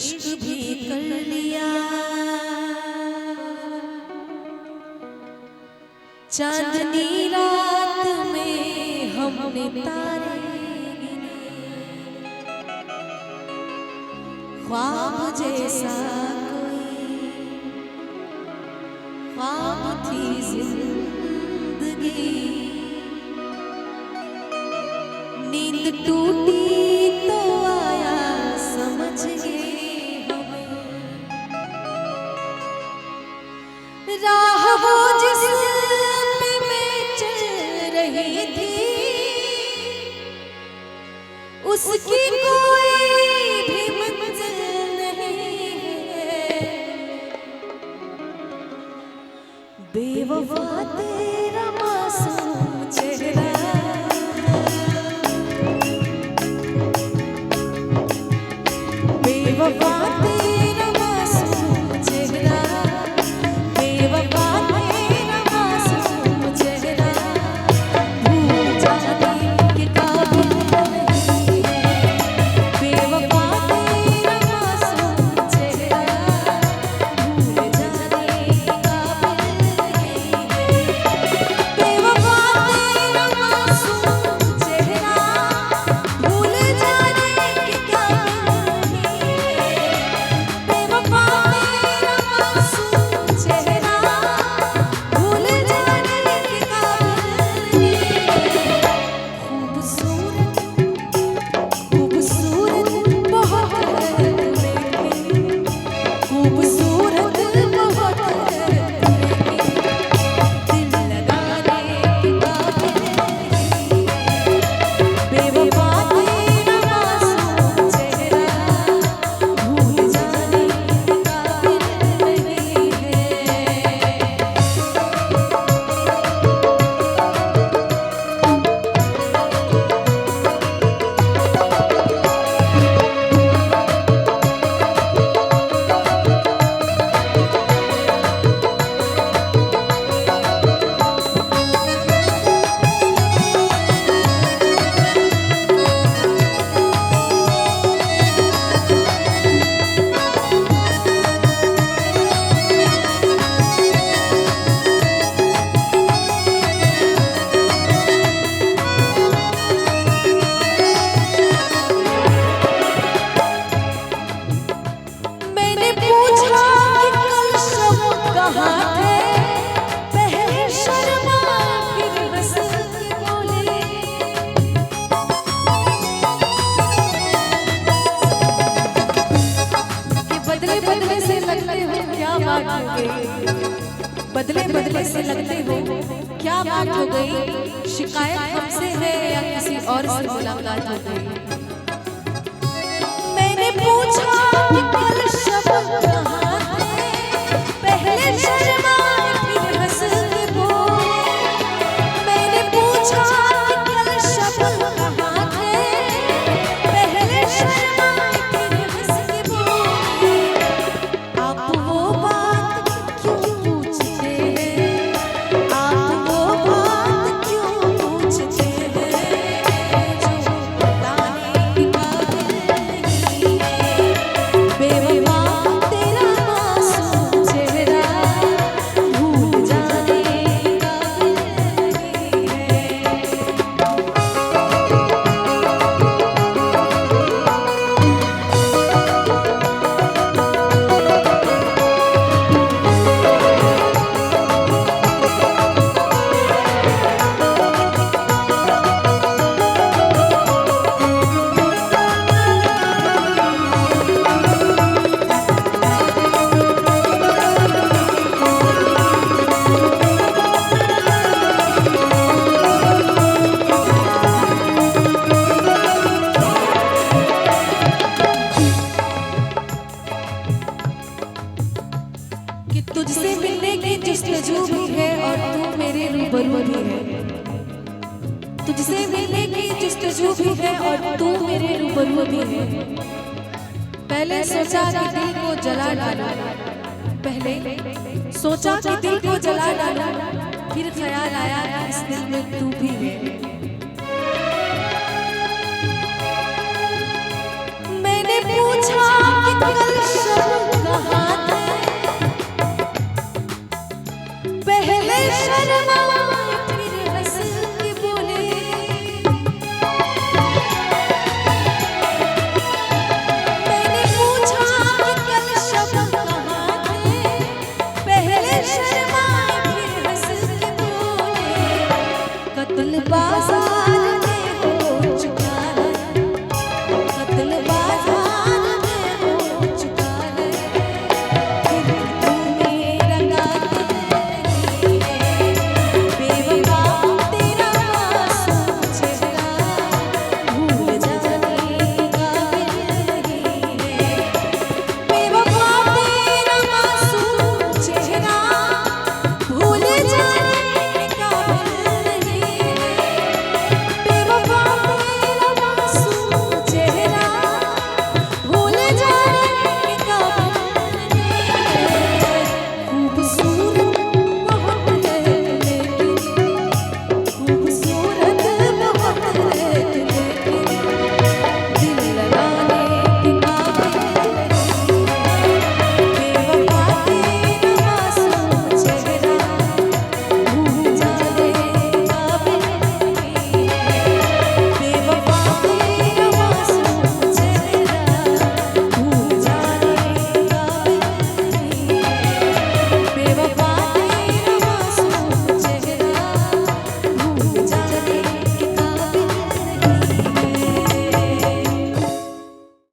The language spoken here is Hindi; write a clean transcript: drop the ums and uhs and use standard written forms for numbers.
इश्क भी कर लिया, चांदनी रात में हमने तारे गिने, ख्वाब जैसा कोई ख्वाब थी जिंदगी, नींद टूटी तो आया समझ गए हमें, राह वो जिस पे मैं चल रही थी उसकी कोई भी मंजिल नहीं है, बेवफा तेरा मासूम चेहरा, बेवफा तेरा मासूम चेहरा, बेवफा तेरा मासूम चेहरा, भूल जाने के काबिल नहीं है, बेवफा तेरा मासूम चेहरा, भूल जाने के काबिल नहीं है, बेवफा तेरा मासूम चेहरा, भूल जाने के काबिल नहीं है, बेवफा तेरा मासूम चेहरा, भूल जाने के काबिल नहीं है, खूबसूरत खूबसूरत बहुत है तुम्हें, खूबसूरत बहुत है तुम्हें, दिल लगाने के काबिल नहीं है, बेवफा तेरा मासूम चेहरा, भूल जाने के काबिल नहीं है। मैंने पूछा कि कल शब कहाँ थे, पहले शर्मा फिर हंस के बोले, कि बदले बदले से लगते हो क्या बात हो गई, बदले बदले से लगते हो क्या बात हो गई, शिकायत हमसे है या किसी और से मुलाकात हो गई, मैंने पूछा कि कल शब कहाँ थे, पहले शर्मा फिर हंस के बोले, मैंने पूछा कि कल शब कहाँ थे, पहले शर्मा फिर हंस के बोले, आप वो बात क्यों पूछते हैं, आप वो बात क्यों पूछते हैं, जो बताने के काबिल नहीं है, बेवफा तेरा मासूम चेहरा, भूल जाने के काबिल नहीं है। कि तुझसे मिलने की जस्तजू भी है और तू मेरे रूबरू भी है, तुझसे मिलने की जस्तजू भी है और तू मेरे रूबरू भी है, पहले सोचा कि दिल को जला डालूं, पहले सोचा कि दिल को जला डालूं, फिर ख्याल आया कि इस दिल में तू भी है, मैंने पूछा कि कल शब कहाँ थे